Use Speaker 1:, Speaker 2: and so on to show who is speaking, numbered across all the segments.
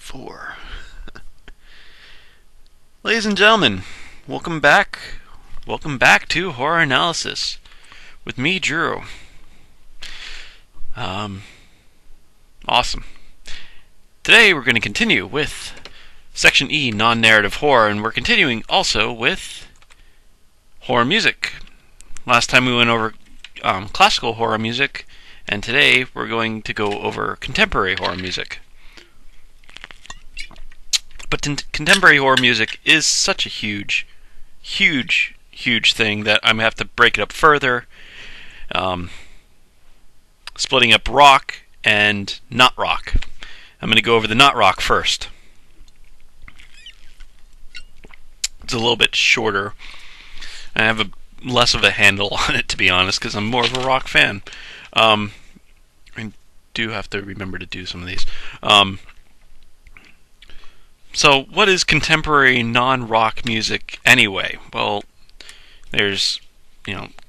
Speaker 1: 4. Ladies and gentlemen, welcome back. Welcome back to Horror Analysis with me, Drew. Awesome. Today we're going to continue with Section E, non-narrative horror, and we're continuing also with horror music. Last time we went over classical horror music, and today we're going to go over contemporary horror music. But contemporary horror music is such a huge thing that I'm going to have to break it up further, splitting up rock and not rock. I'm going to go over the not rock first. It's a little bit shorter. I have less of a handle on it, to be honest, because I'm more of a rock fan. I do have to remember to do some of these. So, what is contemporary non-rock music anyway? Well, there's,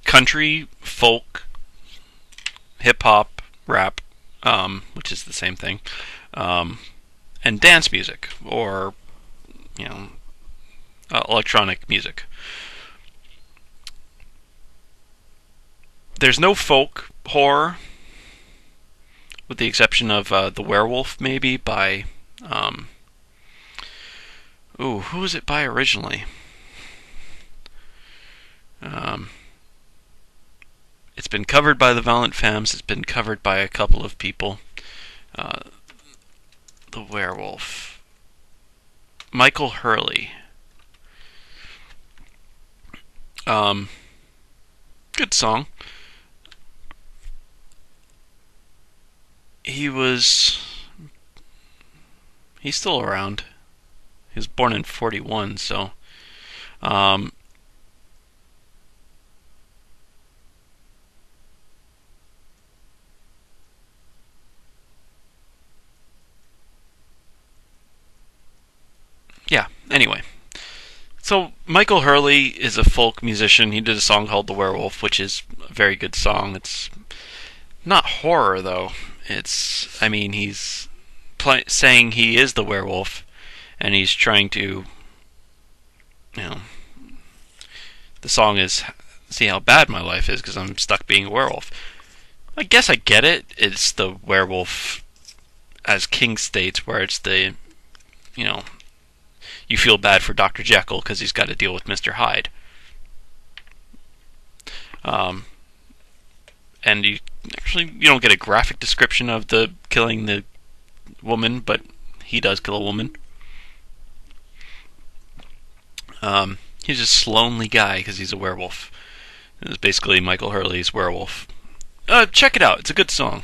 Speaker 1: country, folk, hip-hop, rap, which is the same thing, and dance music, or, electronic music. There's no folk horror, with the exception of The Werewolf, maybe, by... who was it by originally? It's been covered by the Violent Femmes. It's been covered by a couple of people. The Werewolf. Michael Hurley. Good song. He's still around. He was born in 41, so... yeah, anyway. So, Michael Hurley is a folk musician. He did a song called The Werewolf, which is a very good song. It's not horror, though. He's saying he is the werewolf, and he's trying to, the song is, see how bad my life is because I'm stuck being a werewolf. I guess I get it. It's the werewolf, as King states, where it's the, you feel bad for Dr. Jekyll because he's got to deal with Mr. Hyde. And you don't get a graphic description of the killing the woman, but he does kill a woman. He's just a lonely guy because he's a werewolf. It's basically Michael Hurley's Werewolf. Check it out. It's a good song.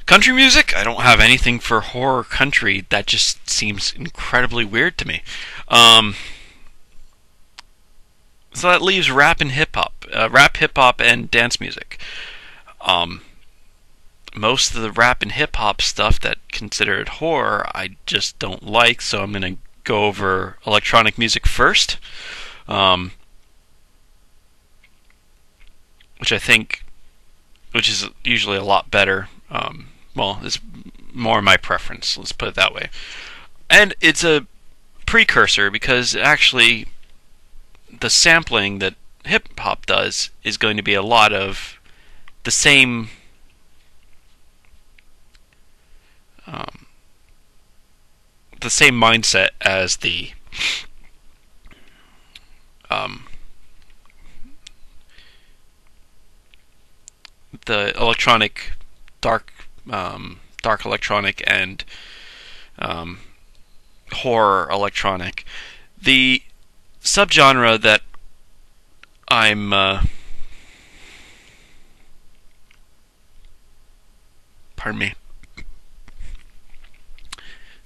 Speaker 1: Country music? I don't have anything for horror country. That just seems incredibly weird to me. So that leaves rap and hip-hop. Rap, hip-hop, and dance music. Most of the rap and hip-hop stuff that considered horror, I just don't like, so I'm going to go over electronic music first. Which is usually a lot better. It's more my preference, let's put it that way. And it's a precursor because actually the sampling that hip-hop does is going to be a lot of the same mindset as the electronic dark electronic and horror electronic. The subgenre that I'm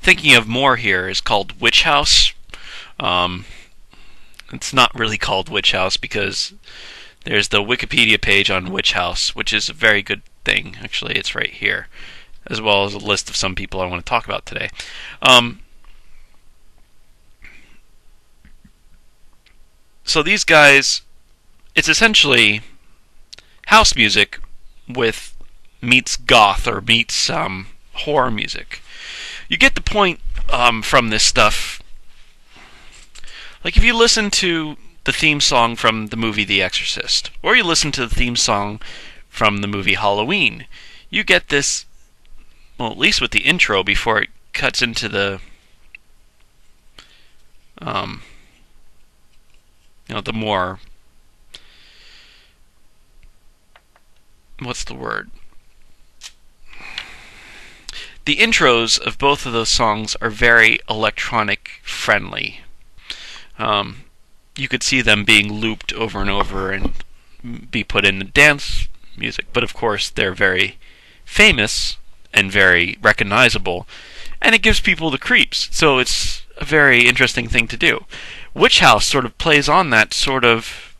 Speaker 1: thinking of more here is called Witch House. It's not really called Witch House because there's the Wikipedia page on Witch House, which is a very good thing. Actually, it's right here, as well as a list of some people I want to talk about today. So these guys, it's essentially house music with meets goth or meets horror music. You get the point from this stuff. Like if you listen to the theme song from the movie The Exorcist, or you listen to the theme song from the movie Halloween, you get this, well, at least with the intro before it cuts into the, the more, what's the word? The intros of both of those songs are very electronic friendly. You could see them being looped over and over and be put in dance music, but of course they're very famous and very recognizable, and it gives people the creeps, so it's a very interesting thing to do. Witch House sort of plays on that, sort of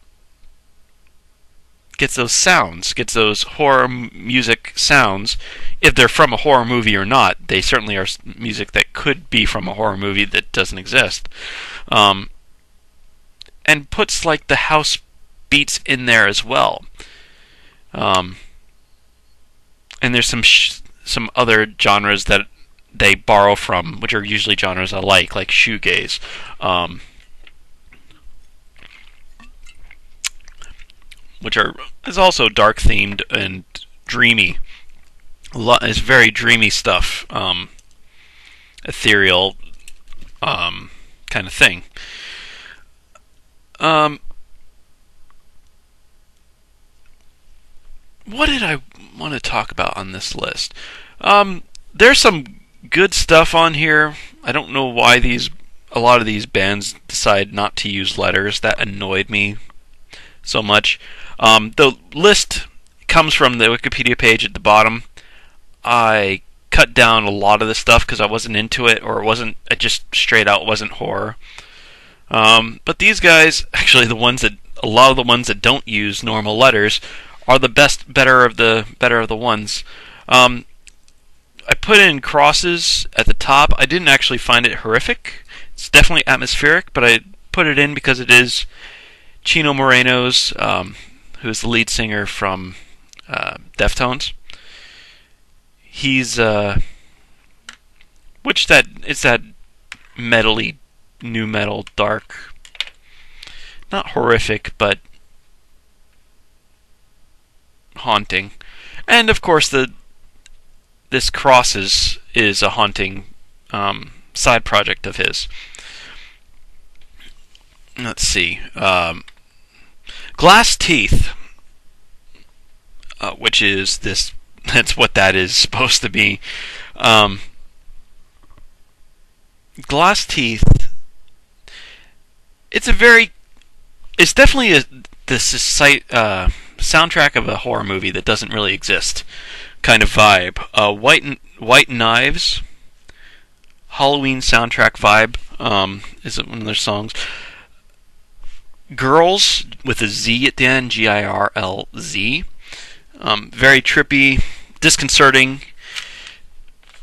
Speaker 1: gets those sounds, gets those horror music sounds. If they're from a horror movie or not, they certainly are music that could be from a horror movie that doesn't exist. And puts like the house beats in there as well. And there's some other genres that they borrow from, which are usually genres I like shoegaze. Which is also dark themed and dreamy. It's very dreamy stuff, ethereal kind of thing. What did I want to talk about on this list? There's some good stuff on here. I don't know why a lot of these bands decide not to use letters. That annoyed me so much. The list comes from the Wikipedia page at the bottom. I cut down a lot of the stuff because I wasn't into it, or it just straight out wasn't horror. But these guys, actually a lot of the ones that don't use normal letters are the better of the ones. I put in Crosses at the top. I didn't actually find it horrific. It's definitely atmospheric, but I put it in because it is Chino Moreno's, who is the lead singer from Deftones. He's it's that metally, new metal, dark, not horrific, but haunting. And of course this Crosses is a haunting side project of his. Let's see. Glass Teeth, which is this, that's what that is supposed to be. Glass Teeth, it's definitely the soundtrack of a horror movie that doesn't really exist kind of vibe. White Knives, Halloween soundtrack vibe, is one of their songs. Girls with a Z at the end, Girlz. Very trippy, disconcerting,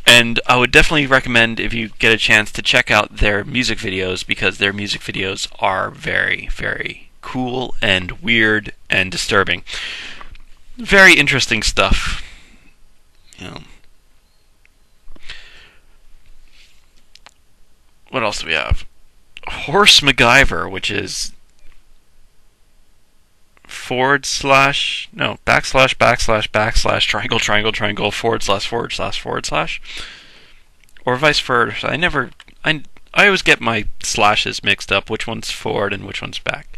Speaker 1: and I would definitely recommend, if you get a chance, to check out their music videos, because their music videos are very, very cool and weird and disturbing. Very interesting stuff. What else do we have? Horse MacGyver, which is // triangle / or vice versa. I always get my slashes mixed up, which one's forward and which one's back.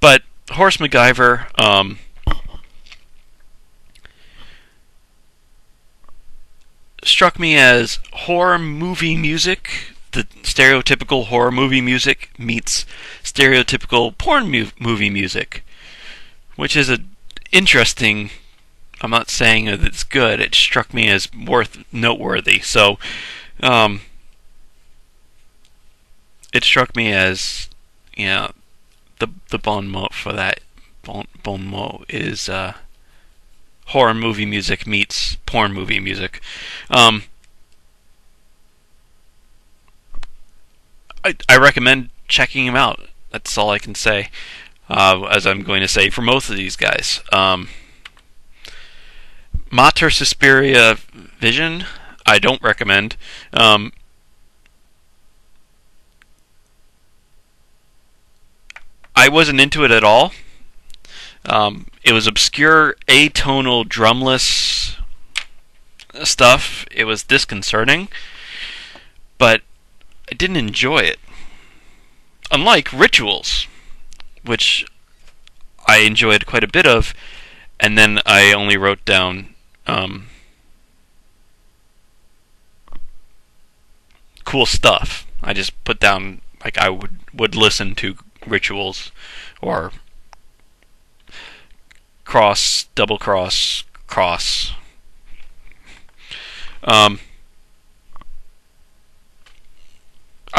Speaker 1: But Horse MacGyver, struck me as horror movie music. The stereotypical horror movie music meets stereotypical porn movie music, which is interesting. I'm not saying that it's good. It struck me as noteworthy. So, it struck me as, the bon mot for that. Bon mot is horror movie music meets porn movie music. I recommend checking him out. That's all I can say. As I'm going to say for most of these guys. Mater Suspiria Vision, I don't recommend. I wasn't into it at all. It was obscure, atonal, drumless stuff. It was disconcerting, but I didn't enjoy it. Unlike Rituals, which I enjoyed quite a bit of, and then I only wrote down cool stuff. I just put down, like, I would listen to Rituals, or cross, double cross, cross. I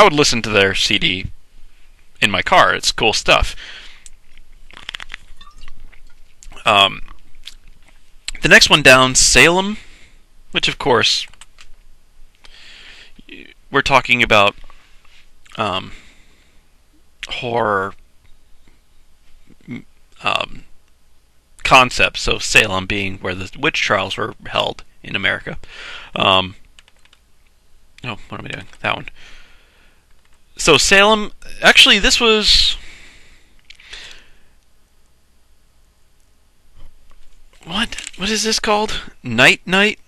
Speaker 1: would listen to their CD in my car. It's cool stuff. The next one down, Salem, which of course we're talking about horror concepts. So Salem being where the witch trials were held in America. Oh, what am I doing? That one. So Salem, actually, this was what is this called? Night Night.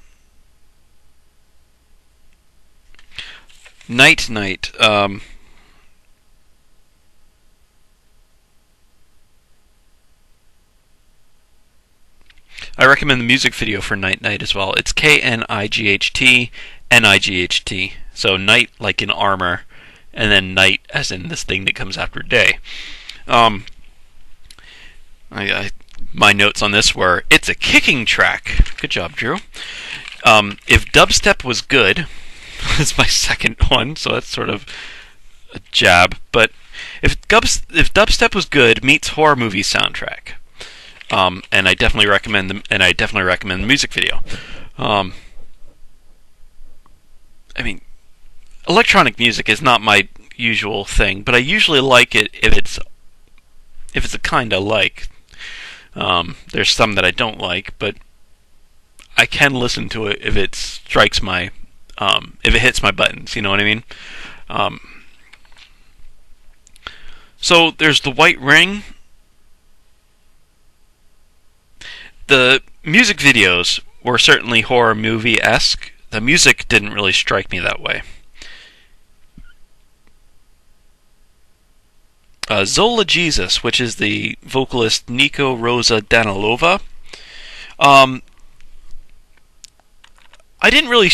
Speaker 1: I recommend the music video for Night Night as well. It's Knight Night. So night like in armor, and then night as in this thing that comes after day. My notes on this were, it's a kicking track. Good job, Drew. If dubstep was good, that's my second one, so that's sort of a jab. But if dubstep was good, meets horror movie soundtrack. And I definitely recommend the music video. I mean, electronic music is not my usual thing, but I usually like it if it's a kind I like. There's some that I don't like, but I can listen to it if it strikes my, if it hits my buttons. You know what I mean? So there's The White Ring. The music videos were certainly horror movie-esque. The music didn't really strike me that way. Zola Jesus, which is the vocalist Nico Rosa Danilova. I didn't really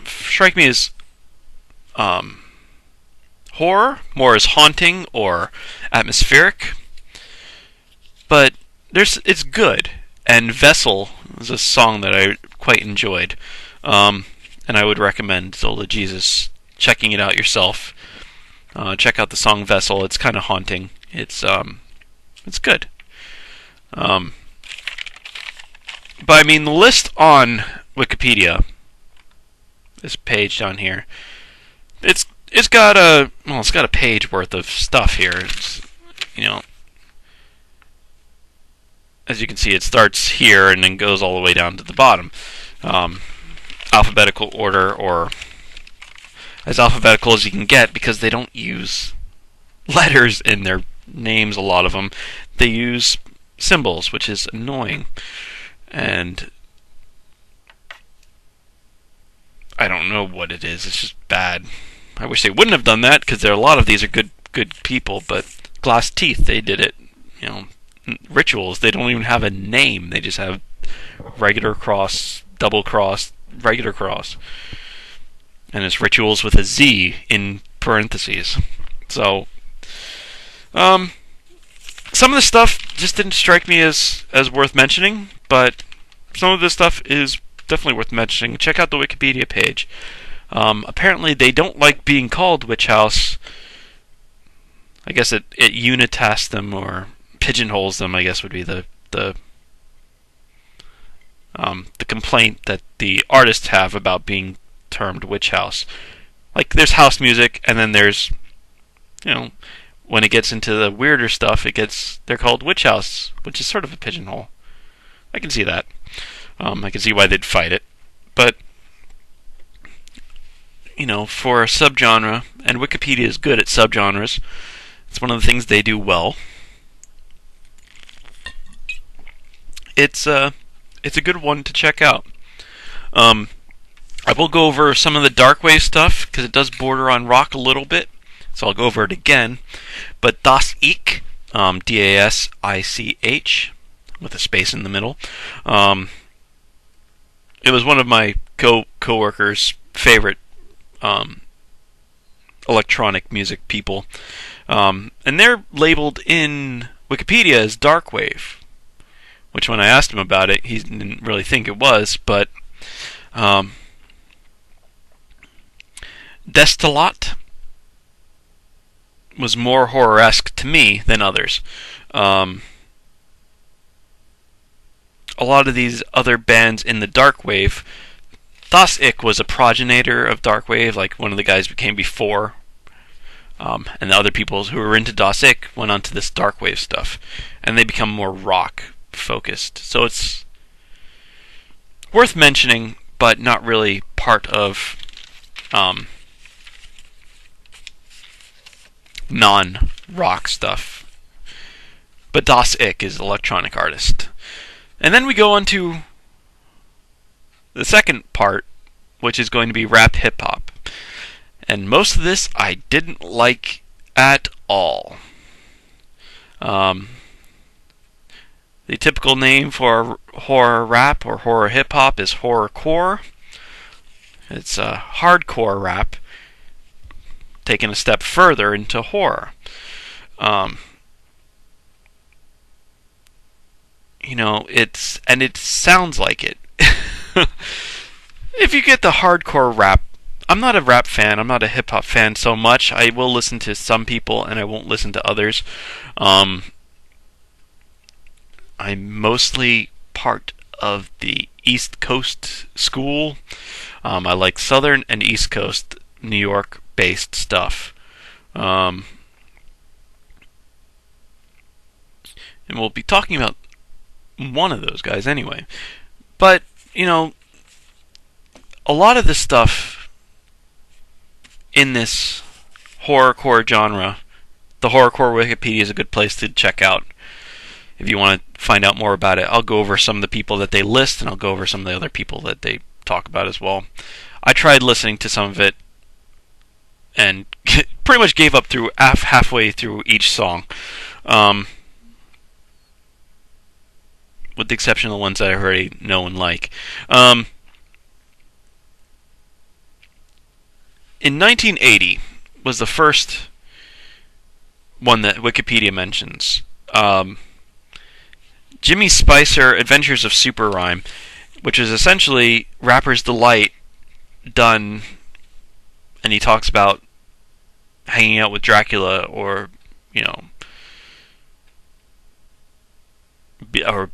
Speaker 1: strike me as horror, more as haunting or atmospheric. But it's good. And Vessel is a song that I quite enjoyed. And I would recommend Zola Jesus checking it out yourself. Check out the song Vessel. It's kind of haunting. It's good. But I mean, the list on Wikipedia, this page down here, it's got a page worth of stuff here. It's, as you can see, it starts here and then goes all the way down to the bottom. Alphabetical order, or as alphabetical as you can get, because they don't use letters in their names, a lot of them. They use symbols, which is annoying. And I don't know what it is. It's just bad. I wish they wouldn't have done that, because a lot of these are good people, but Glass Teeth, they did it. Rituals, they don't even have a name. They just have regular cross, double cross, regular cross. And it's Rituals with a Z in parentheses. So, some of the stuff just didn't strike me as worth mentioning, but some of this stuff is definitely worth mentioning. Check out the Wikipedia page. Apparently they don't like being called Witch House. I guess it unitasts them, or pigeonholes them, I guess would be the complaint that the artists have about being termed Witch House. Like, there's house music, and then there's, when it gets into the weirder stuff, they're called Witch House, which is sort of a pigeonhole. I can see that. I can see why they'd fight it. But for a subgenre, and Wikipedia is good at subgenres. It's one of the things they do well. It's a good one to check out. I will go over some of the darkwave stuff because it does border on rock a little bit, so I'll go over it again. But Das Ich, D-A-S-I-C-H, with a space in the middle. It was one of my co-workers' favorite electronic music people, and they're labeled in Wikipedia as darkwave, which when I asked him about it, he didn't really think it was, but Destillat was more horror-esque to me than others. A lot of these other bands in the darkwave, Das Ich was a progenitor of darkwave, like one of the guys who came before, and the other people who were into Das Ich went on to this darkwave stuff, and they become more rock focused. So it's worth mentioning, but not really part of non-rock stuff. But Das Ich is an electronic artist. And then we go on to the second part, which is going to be rap hip-hop. And most of this I didn't like at all. The typical name for horror rap or horror hip-hop is horrorcore. It's a hardcore rap taken a step further into horror. It sounds like it. If you get the hardcore rap, I'm not a rap fan, I'm not a hip-hop fan so much. I will listen to some people and I won't listen to others. I'm mostly part of the East Coast school. I like Southern and East Coast New York-based stuff. And we'll be talking about one of those guys anyway. But, a lot of the stuff in this horrorcore genre, the Horrorcore Wikipedia is a good place to check out if you want to find out more about it. I'll go over some of the people that they list, and I'll go over some of the other people that they talk about as well. I tried listening to some of it and pretty much gave up through halfway through each song, with the exception of the ones that I already know and like. In 1980 was the first one that Wikipedia mentions. Jimmy Spicer, Adventures of Super Rhyme, which is essentially Rapper's Delight done, and he talks about hanging out with Dracula or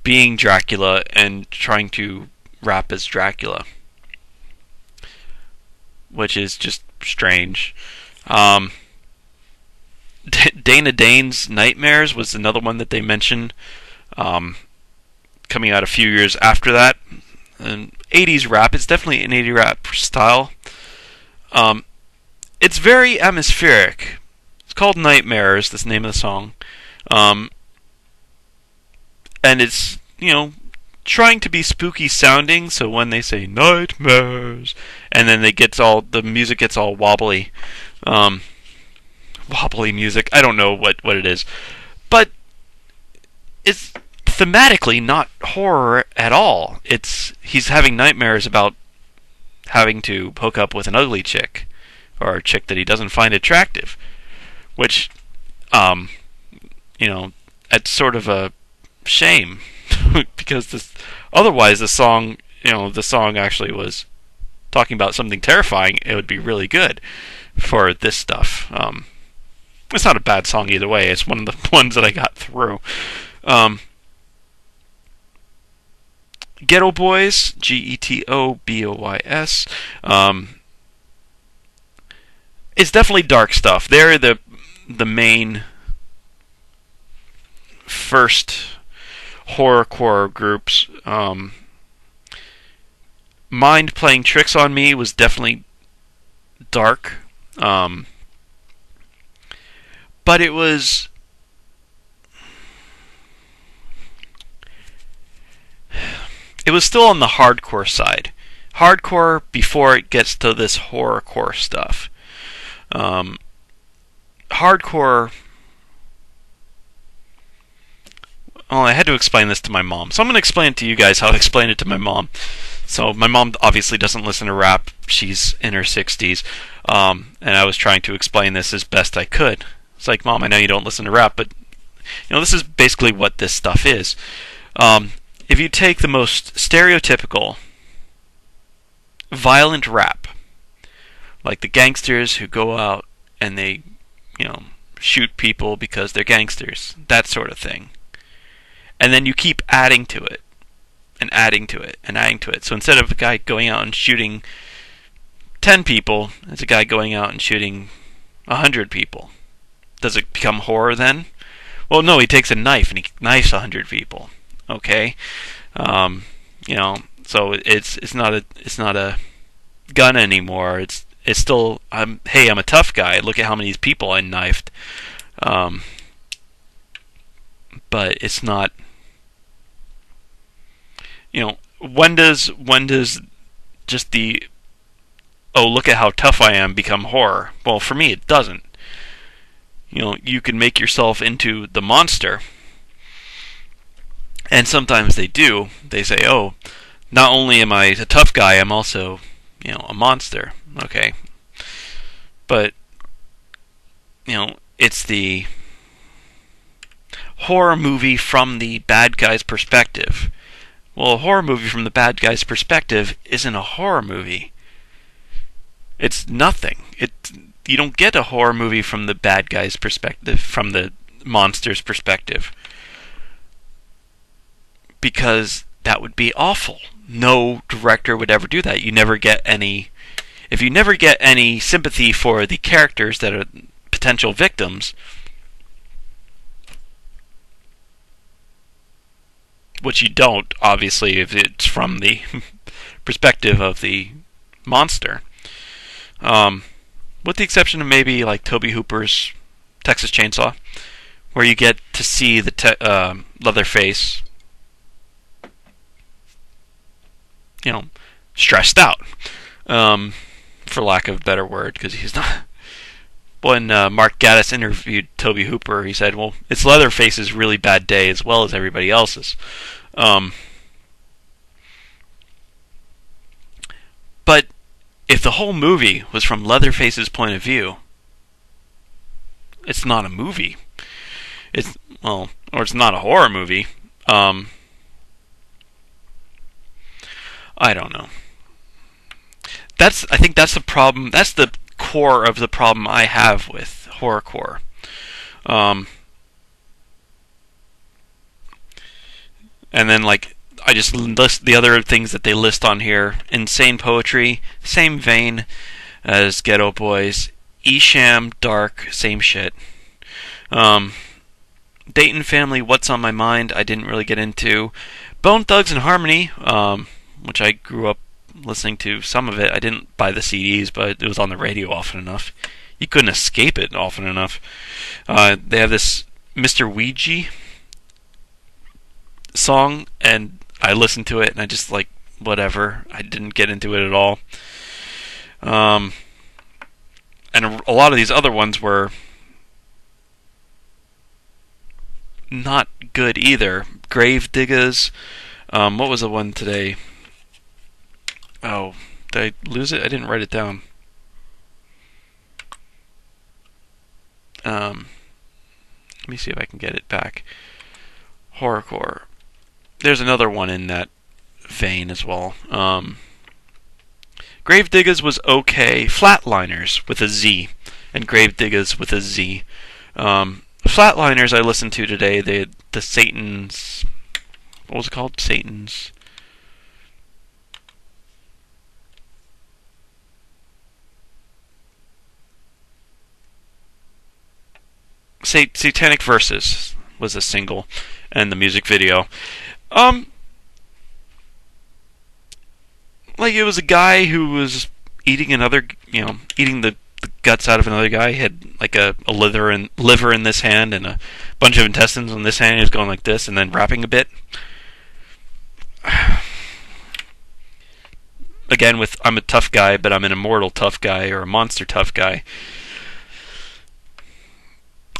Speaker 1: being Dracula and trying to rap as Dracula, which is just strange. Dana Dane's Nightmares was another one that they mentioned, coming out a few years after that. And 80s rap, it's definitely an 80s rap style. It's very atmospheric. It's called Nightmares, that's the name of the song. And it's, trying to be spooky sounding, so when they say nightmares, and then the music gets all wobbly. Wobbly music, I don't know what it is. But it's thematically not horror at all. He's having nightmares about having to hook up with an ugly chick, or a chick that he doesn't find attractive, which, it's sort of a shame because otherwise the song actually was talking about something terrifying. It would be really good for this stuff. It's not a bad song either way. It's one of the ones that I got through. Ghetto Boys, Getoboys. It's definitely dark stuff. They're the main first horrorcore groups. Mind Playing Tricks on Me was definitely dark, but it was still on the hardcore side. Hardcore before it gets to this horrorcore stuff. Hardcore. Oh, I had to explain this to my mom, so I'm going to explain it to you guys how to explain it to my mom. So my mom obviously doesn't listen to rap. She's in her 60s, and I was trying to explain this as best I could. It's like, Mom, I know you don't listen to rap, but this is basically what this stuff is. If you take the most stereotypical violent rap, like the gangsters who go out and they, shoot people because they're gangsters, that sort of thing. And then you keep adding to it, and adding to it, and adding to it. So instead of a guy going out and shooting 10 people, it's a guy going out and shooting 100 people. Does it become horror then? Well, no, he takes a knife and he knifes 100 people. Okay? So it's not a gun anymore. It's still, hey, I'm a tough guy. Look at how many people I knifed. But it's not. When does just the, oh, look at how tough I am become horror? Well, for me, it doesn't. You can make yourself into the monster. And sometimes they do. They say, oh, not only am I a tough guy, I'm also, a monster. Okay. But, it's the horror movie from the bad guy's perspective. Well, a horror movie from the bad guy's perspective isn't a horror movie. It's nothing. You don't get a horror movie from the bad guy's perspective, from the monster's perspective. Because that would be awful. No director would ever do that. You never get any. If you never get any sympathy for the characters that are potential victims, which you don't, obviously, if it's from the perspective of the monster. With the exception of maybe like Tobe Hooper's Texas Chainsaw, where you get to see the Leatherface, stressed out, for lack of a better word, because he's not. When Mark Gatiss interviewed Tobe Hooper, he said, well, it's Leatherface's really bad day as well as everybody else's. But if the whole movie was from Leatherface's point of view, it's not a movie. Or it's not a horror movie. I don't know. I think that's the problem. That's the core of the problem I have with horrorcore. And then, I just list the other things that they list on here. Insane Poetry, same vein as Ghetto Boys. Esham, Dark, same shit. Dayton Family, What's on My Mind, I didn't really get into. Bone Thugs and Harmony, which I grew up listening to some of it. I didn't buy the CDs, but it was on the radio often enough. You couldn't escape it often enough. They have this Mr. Ouija song, and I listened to it, and I just whatever. I didn't get into it at all. And a lot of these other ones were not good either. Grave Diggers. What was the one today? Oh, did I lose it? I didn't write it down. Let me see if I can get it back. Horrorcore. There's another one in that vein as well. Grave Diggers was okay. Flatliners with a Z, and Grave Diggers with a Z. Flatliners I listened to today. The Satan's. What was it called? Satan's. Satanic Verses was a single, and the music video. It was a guy who was eating another eating the guts out of another guy. He had like a liver in this hand and a bunch of intestines on this hand. He was going like this and then rapping a bit. Again, with I'm a tough guy, but I'm an immortal tough guy or a monster tough guy.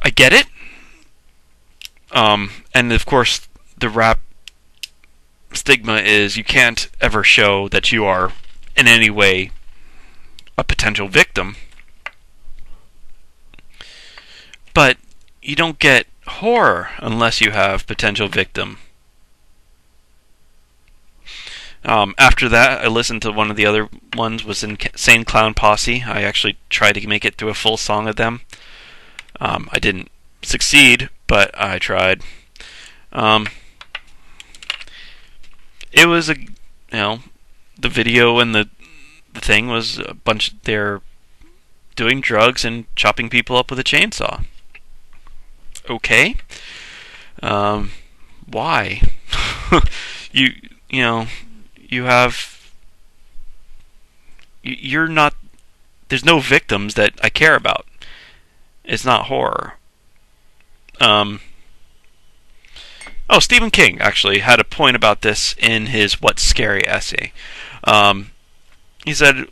Speaker 1: I get it. And of course, the rap stigma is you can't ever show that you are in any way a potential victim. But you don't get horror unless you have potential victim. After that, I listened to one of the other ones, was Insane Clown Posse. I actually tried to make it through a full song of them. I didn't succeed, but I tried. It was the video and the thing was a bunch, they're doing drugs and chopping people up with a chainsaw. Okay. Why? You're not, there's no victims that I care about. It's not horror. Stephen King actually had a point about this in his What's Scary essay. He said,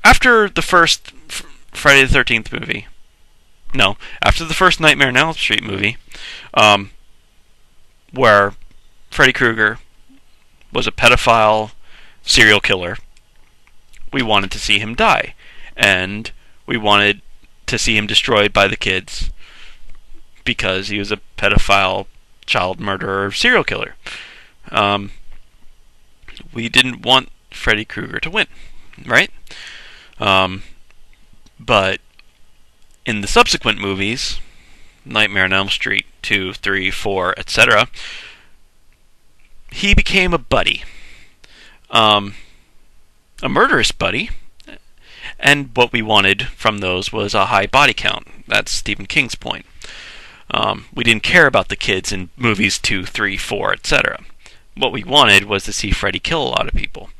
Speaker 1: after the first Friday the 13th movie, after the first Nightmare on Elm Street movie, where Freddy Krueger was a pedophile serial killer, we wanted to see him die. And we wanted to see him destroyed by the kids because he was a pedophile, child murderer, serial killer. We didn't want Freddy Krueger to win, right? But in the subsequent movies, Nightmare on Elm Street 2, 3, 4, etc., he became a buddy. A murderous buddy. And what we wanted from those was a high body count. That's Stephen King's point. We didn't care about the kids in movies 2, 3, 4, etc. What we wanted was to see Freddy kill a lot of people.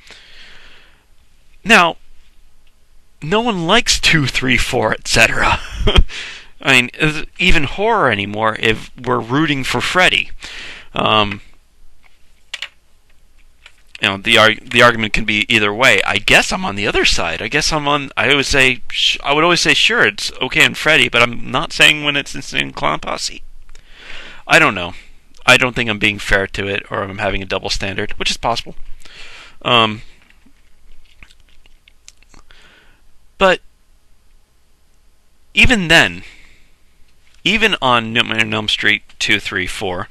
Speaker 1: Now, no one likes 2, 3, 4, etc. I mean, even horror anymore if we're rooting for Freddy. The argument can be either way. I guess I'm on the other side. I would always say, sure, it's okay in Freddy, but I'm not saying when it's Insane Clown Posse. I don't know. I don't think I'm being fair to it, or I'm having a double standard, which is possible. But even then, even on Nightmare on Elm Street 2, 3, 4,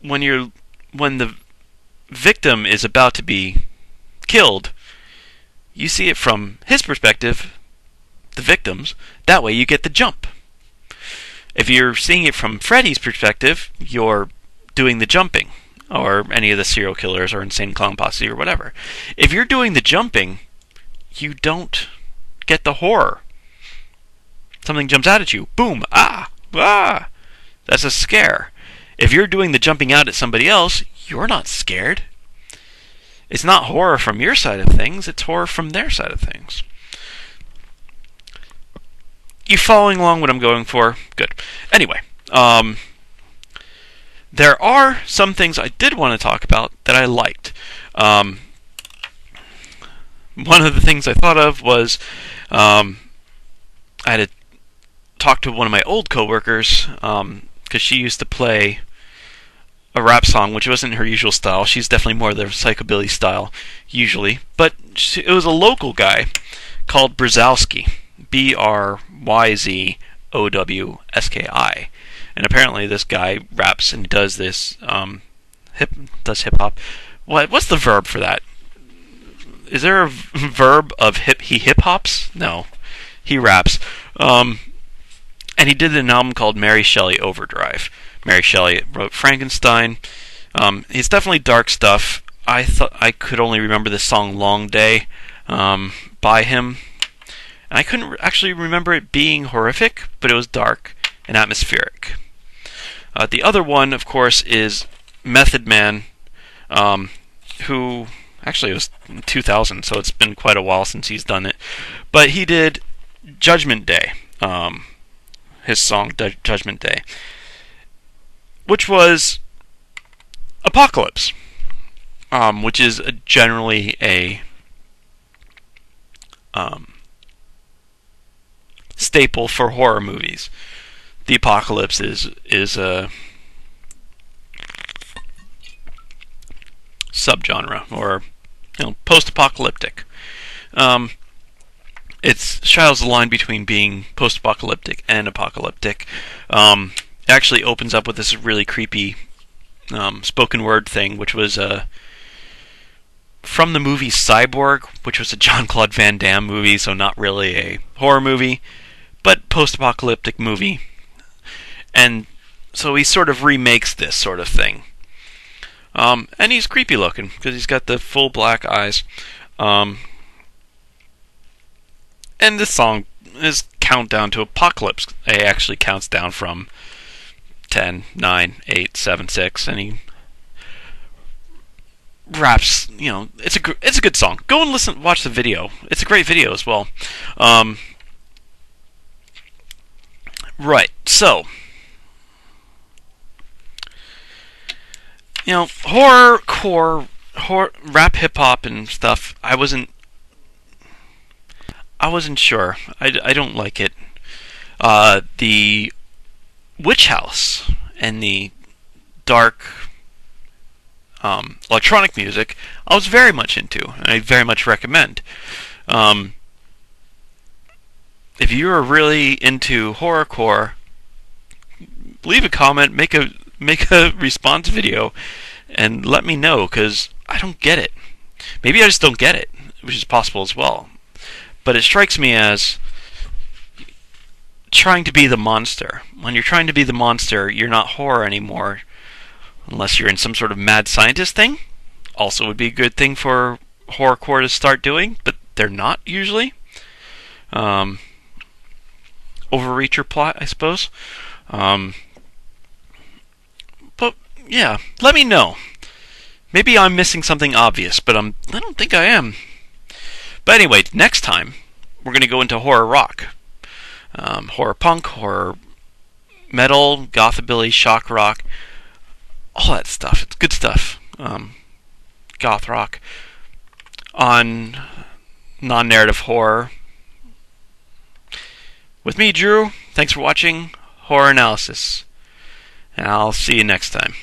Speaker 1: when the victim is about to be killed, you see it from his perspective, the victim's. That way you get the jump. If you're seeing it from Freddy's perspective, you're doing the jumping, or any of the serial killers or Insane Clown Posse or whatever. If you're doing the jumping, you don't get the horror. Something jumps out at you. Boom. Ah. That's a scare. If you're doing the jumping out at somebody else, you're not scared. It's not horror from your side of things, it's horror from their side of things. You following along what I'm going for? Good. Anyway, there are some things I did want to talk about that I liked. One of the things I thought of was I had to talk to one of my old coworkers because she used to play a rap song, which wasn't her usual style. She's definitely more the psychobilly style, usually. But it was a local guy called Brzowski. Bryzowski. And apparently this guy raps and does this hip-hop. What's the verb for that? Is there a verb of he hip-hops? No. He raps. And he did an album called Mary Shelley Overdrive. Mary Shelley wrote Frankenstein. It's definitely dark stuff. I thought I could only remember the song Long Day by him. And I couldn't actually remember it being horrific, but it was dark and atmospheric. The other one, of course, is Method Man, who Actually, it was 2000, so it's been quite a while since he's done it. But he did Judgment Day, his song Judgment Day, which was Apocalypse, which is generally a staple for horror movies. The apocalypse is a subgenre, or post-apocalyptic. It straddles the line between being post-apocalyptic and apocalyptic. It actually opens up with this really creepy spoken word thing, which was from the movie Cyborg, which was a Jean-Claude Van Damme movie, so not really a horror movie, but post-apocalyptic movie. And so he sort of remakes this sort of thing. And he's creepy looking, because he's got the full black eyes. And this song is Countdown to Apocalypse. It actually counts down from 10, 9, 8, 7, 6, and he raps, it's a good song. Go and watch the video. It's a great video as well. Right, so horror, rap, hip hop, and stuff. I wasn't sure. I don't like it. The Witch House and the dark electronic music, I was very much into, and I very much recommend. If you're really into horrorcore, leave a comment, make a response video, and let me know, because I don't get it. Maybe I just don't get it, which is possible as well. But it strikes me as trying to be the monster. When you're trying to be the monster, you're not horror anymore, unless you're in some sort of mad scientist thing. Also would be a good thing for horrorcore to start doing, but they're not usually. Overreacher plot, I suppose. But yeah, let me know. Maybe I'm missing something obvious, but I don't think I am. But anyway, next time we're going to go into horror rock, horror punk, horror metal, gothabilly, shock rock, all that stuff. It's good stuff. Goth rock on non-narrative horror. With me, Drew. Thanks for watching Horror Analysis, and I'll see you next time.